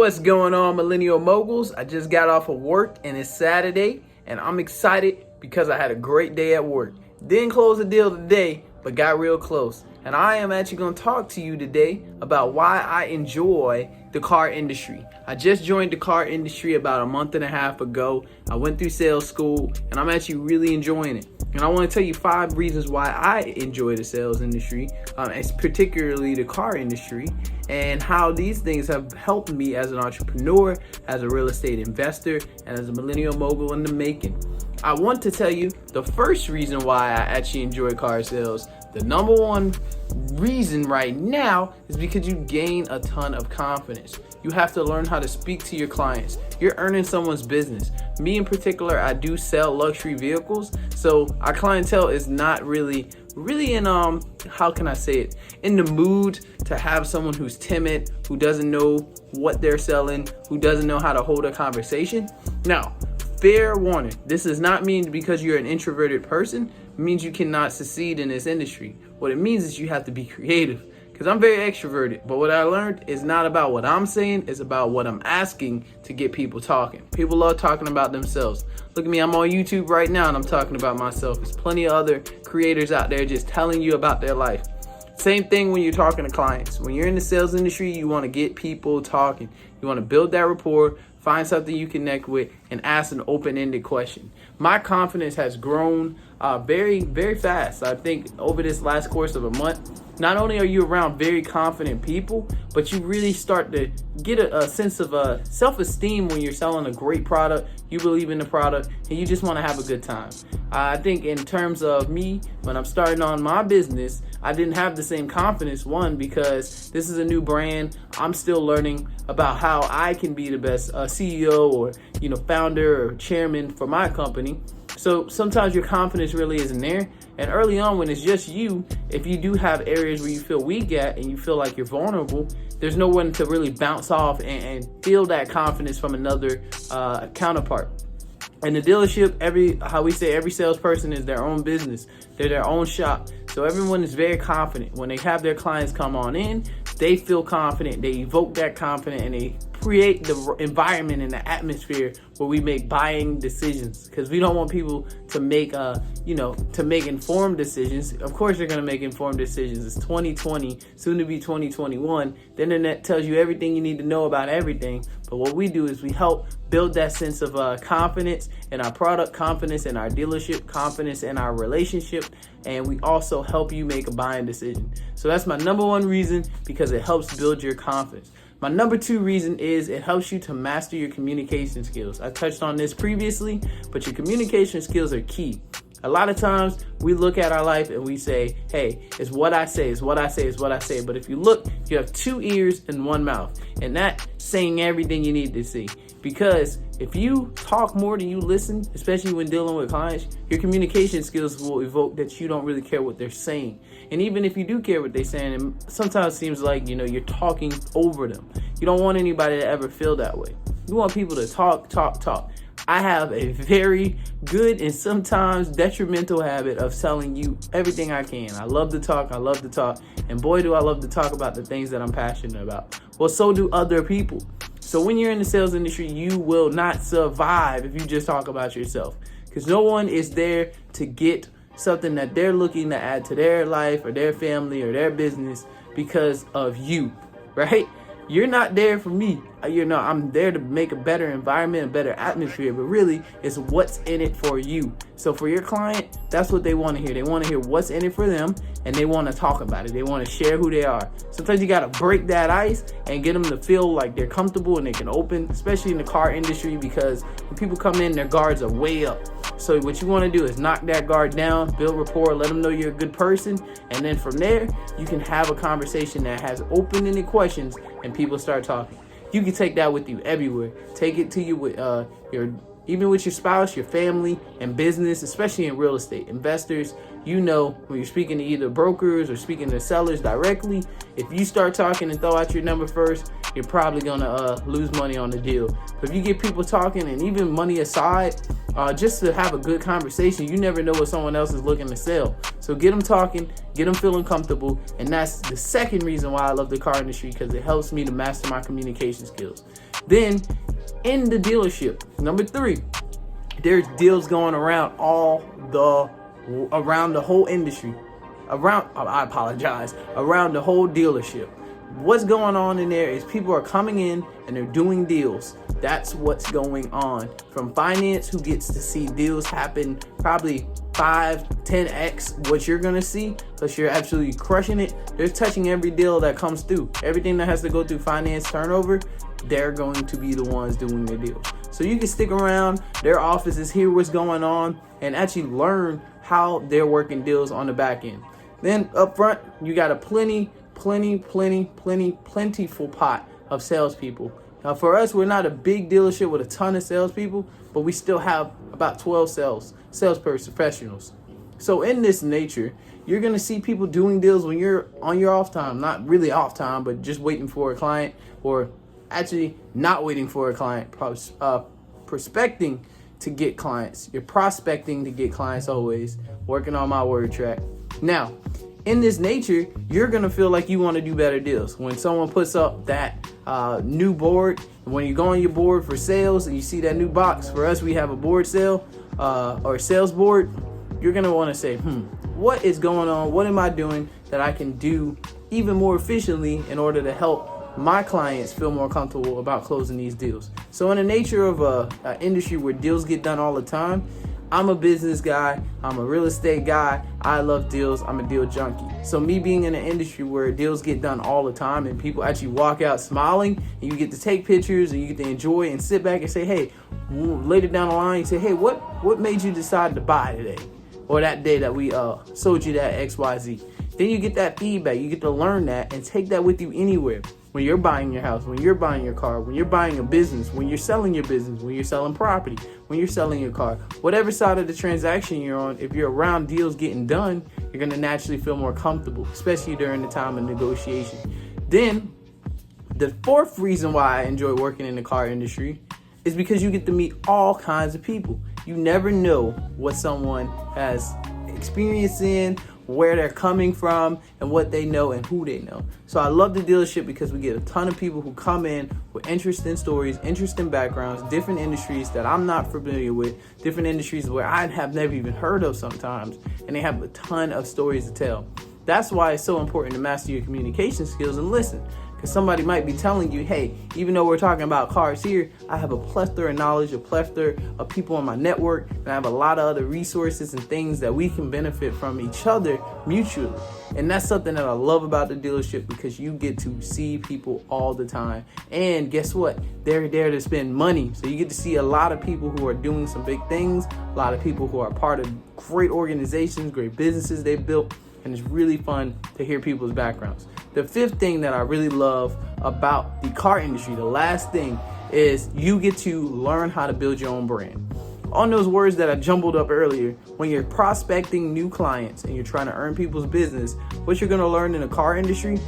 What's going on, Millennial Moguls? I just got off of work and it's Saturday and I'm excited because I had a great day at work. Didn't close the deal today, but got real close. And I am actually going to talk to you today about why I enjoy the car industry. I just joined the car industry about a month and a half ago. I went through sales school and I'm actually really enjoying it. And I want to tell you 5 reasons why I enjoy the sales industry, particularly the car industry, and how these things have helped me as an entrepreneur, as a real estate investor, and as a millennial mogul in the making. I want to tell you the first reason why I actually enjoy car sales. The number one reason right now is because you gain a ton of confidence. You have to learn how to speak to your clients. You're earning someone's business. Me in particular, I do sell luxury vehicles. So our clientele is not really in, how can I say it, in the mood to have someone who's timid, who doesn't know what they're selling, who doesn't know how to hold a conversation. Now, fair warning, this does not mean because you're an introverted person, it means you cannot succeed in this industry. What it means is you have to be creative. Because I'm very extroverted, but what I learned is not about what I'm saying, it's about what I'm asking to get people talking. People love talking about themselves. Look at me, I'm on YouTube right now and I'm talking about myself. There's plenty of other creators out there just telling you about their life. Same thing when you're talking to clients. When you're in the sales industry, you want to get people talking. You want to build that rapport, find something you connect with, and ask an open-ended question. My confidence has grown very, very fast. I think over this last course of a month, not only are you around very confident people, but you really start to get a sense of self-esteem when you're selling a great product, you believe in the product, and you just want to have a good time. I think in terms of me, when I'm starting on my business, I didn't have the same confidence, one, because this is a new brand. I'm still learning about how I can be the best CEO or founder or chairman for my company. So sometimes your confidence really isn't there. And early on, when it's just you, if you do have areas where you feel weak at and you feel like you're vulnerable, there's no one to really bounce off and feel that confidence from another counterpart. And the dealership, every salesperson is their own business. They're their own shop. So everyone is very confident. When they have their clients come on in, they feel confident. They evoke that confidence and they create the environment and the atmosphere where we make buying decisions, because we don't want people to make informed decisions. Of course they're going to make informed decisions. It's 2020, soon to be 2021. The internet tells you everything you need to know about everything. But what we do is we help build that sense of confidence in our product, confidence in our dealership, confidence in our relationship, and we also help you make a buying decision. So that's my number one reason, because it helps build your confidence. My number 2 reason is it helps you to master your communication skills. I touched on this previously, but your communication skills are key. A lot of times we look at our life and we say, hey, it's what I say, it's what I say, it's what I say. But if you look, you have 2 ears and 1 mouth, and that's saying everything you need to see. Because if you talk more than you listen, especially when dealing with clients, your communication skills will evoke that you don't really care what they're saying. And even if you do care what they're saying, it sometimes seems like, you're talking over them. You don't want anybody to ever feel that way. You want people to talk. I have a very good and sometimes detrimental habit of telling you everything I can. I love to talk. And boy, do I love to talk about the things that I'm passionate about. Well, so do other people. So when you're in the sales industry, you will not survive if you just talk about yourself, because no one is there to get something that they're looking to add to their life or their family or their business because of you, right? You're not there for me. I'm there to make a better environment, a better atmosphere, but really it's what's in it for you. So for your client, that's what they want to hear. They want to hear what's in it for them, and they want to talk about it. They want to share who they are. Sometimes you got to break that ice and get them to feel like they're comfortable and they can open, especially in the car industry, because when people come in, their guards are way up. So what you want to do is knock that guard down, build rapport, let them know you're a good person, and then from there, you can have a conversation that has open-ended questions and people start talking. You can take that with you everywhere. Take it to you with even with your spouse, your family, and business, especially in real estate. Investors, when you're speaking to either brokers or speaking to sellers directly, if you start talking and throw out your number first, you're probably going to lose money on the deal. But if you get people talking, and even money aside, just to have a good conversation, you never know what someone else is looking to sell. So get them talking, get them feeling comfortable. And that's the second reason why I love the car industry, because it helps me to master my communication skills. Then in the dealership, number 3, there's deals going around around the whole industry, around the whole dealership. What's going on in there is people are coming in and they're doing deals. That's what's going on. From finance, who gets to see deals happen probably 5-10x what you're gonna see, because you're absolutely crushing it. They're touching every deal that comes through. Everything that has to go through finance turnover, they're going to be the ones doing the deal. So you can stick around their offices, hear what's going on, and actually learn how they're working deals on the back end. Then up front, you got a plentiful pot of salespeople. Now for us, we're not a big dealership with a ton of salespeople, but we still have about 12 sales professionals. So in this nature, you're gonna see people doing deals when you're on your off time, not really off time, but just waiting for a client, or actually not waiting for a client, prospecting to get clients. You're prospecting to get clients always, working on my word track. Now, in this nature, you're gonna feel like you wanna do better deals. When someone puts up that new board, when you go on your board for sales and you see that new box, for us, we have a board sale or sales board, you're gonna wanna say, what is going on? What am I doing that I can do even more efficiently in order to help my clients feel more comfortable about closing these deals? So in the nature of an industry where deals get done all the time, I'm a business guy, I'm a real estate guy, I love deals, I'm a deal junkie. So me being in an industry where deals get done all the time and people actually walk out smiling, and you get to take pictures and you get to enjoy and sit back and say, hey, later down the line, you say, hey, what made you decide to buy today? Or that day that we sold you that XYZ. Then you get that feedback, you get to learn that and take that with you anywhere. When you're buying your house, when you're buying your car, when you're buying a business, when you're selling your business, when you're selling property, when you're selling your car, whatever side of the transaction you're on, if you're around deals getting done, you're going to naturally feel more comfortable, especially during the time of negotiation. Then the 4th reason why I enjoy working in the car industry is because you get to meet all kinds of people. You never know what someone has experience in, where they're coming from, and what they know and who they know. So I love the dealership because we get a ton of people who come in with interesting stories, interesting backgrounds, different industries that I'm not familiar with, different industries where I have never even heard of sometimes, and they have a ton of stories to tell. That's why it's so important to master your communication skills and listen. Because somebody might be telling you, hey, even though we're talking about cars here, I have a plethora of knowledge, a plethora of people on my network, and I have a lot of other resources and things that we can benefit from each other mutually. And that's something that I love about the dealership, because you get to see people all the time. And guess what? They're there to spend money. So you get to see a lot of people who are doing some big things, a lot of people who are part of great organizations, great businesses they've built. And it's really fun to hear people's backgrounds. The 5th thing that I really love about the car industry, the last thing, is you get to learn how to build your own brand. On those words that I jumbled up earlier, when you're prospecting new clients and you're trying to earn people's business, what you're going to learn in the car industry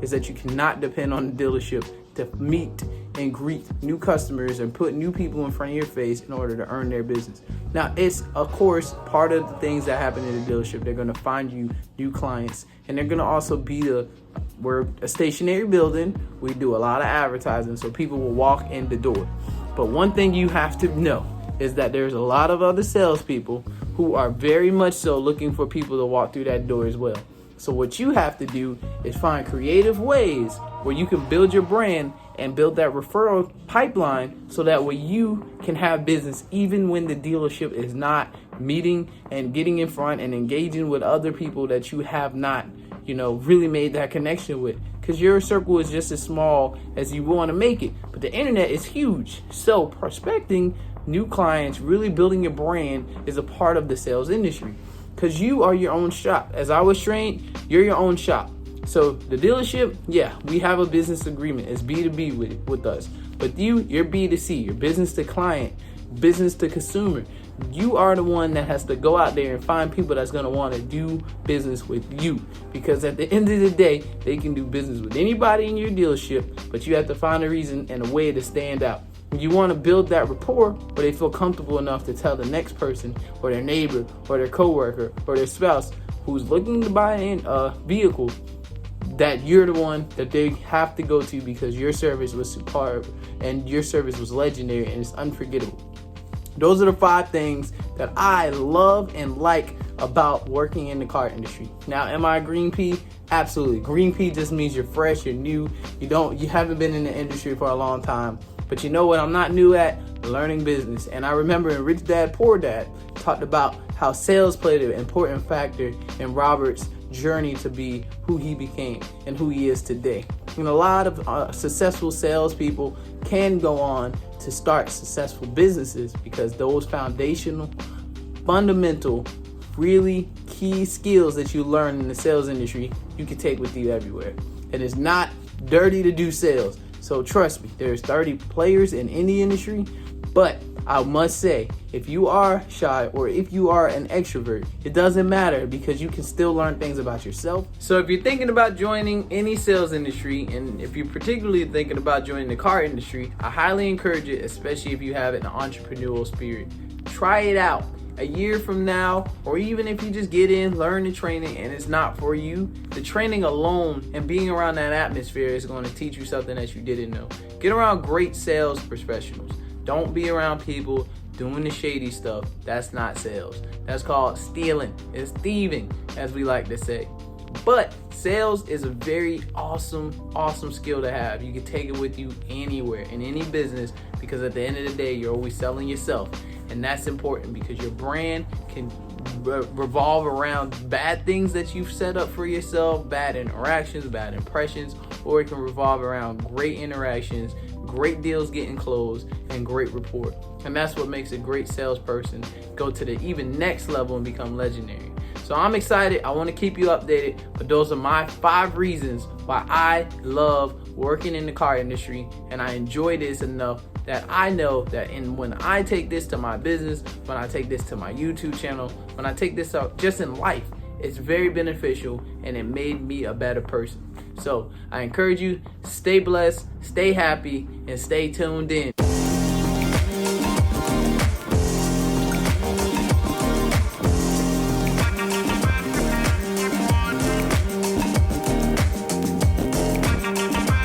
is that you cannot depend on the dealership to meet and greet new customers and put new people in front of your face in order to earn their business. Now, it's, of course, part of the things that happen in the dealership. They're going to find you new clients, and they're going to also be we're a stationary building. We do a lot of advertising, so people will walk in the door. But one thing you have to know is that there's a lot of other salespeople who are very much so looking for people to walk through that door as well. So what you have to do is find creative ways where you can build your brand and build that referral pipeline, so that way you can have business even when the dealership is not meeting and getting in front and engaging with other people that you have not, really made that connection with, because your circle is just as small as you want to make it. But the internet is huge. So prospecting new clients, really building your brand, is a part of the sales industry, because you are your own shop. As I was trained, you're your own shop. So the dealership, yeah, we have a business agreement. It's B2B with us. But you're B2C, you're business to client, business to consumer. You are the one that has to go out there and find people that's going to want to do business with you. Because at the end of the day, they can do business with anybody in your dealership, but you have to find a reason and a way to stand out. You want to build that rapport where they feel comfortable enough to tell the next person or their neighbor or their coworker or their spouse who's looking to buy a vehicle, that you're the one that they have to go to because your service was superb and your service was legendary and it's unforgettable. Those are the 5 things that I love and like about working in the car industry. Now, am I a green pea? Absolutely. Green pea just means you're fresh, you're new, you haven't been in the industry for a long time. But you know what I'm not new at? Learning business. And I remember in Rich Dad Poor Dad talked about how sales played an important factor in Robert's journey to be who he became and who he is today. And a lot of successful salespeople can go on to start successful businesses because those foundational, fundamental, really key skills that you learn in the sales industry, you can take with you everywhere. And it's not dirty to do sales. So trust me, there's 30 players in any industry, but I must say, if you are shy or if you are an extrovert, it doesn't matter because you can still learn things about yourself. So if you're thinking about joining any sales industry, and if you're particularly thinking about joining the car industry, I highly encourage it, especially if you have an entrepreneurial spirit. Try it out. A year from now, or even if you just get in, learn the training and it's not for you, the training alone and being around that atmosphere is going to teach you something that you didn't know. Get around great sales professionals. Don't be around people doing the shady stuff. That's not sales. That's called stealing. It's thieving, as we like to say. But sales is a very awesome skill to have. You can take it with you anywhere, in any business, because at the end of the day, you're always selling yourself. And that's important because your brand can revolve around bad things that you've set up for yourself, bad interactions, bad impressions, or it can revolve around great interactions, great deals getting closed, and great rapport. And that's what makes a great salesperson go to the even next level and become legendary. So I'm excited. I want to keep you updated, but those are my 5 reasons why I love working in the car industry, and I enjoy this enough that I know that when I take this to my business, when I take this to my YouTube channel, when I take this out just in life, it's very beneficial and it made me a better person. So I encourage you, stay blessed, stay happy, and stay tuned in.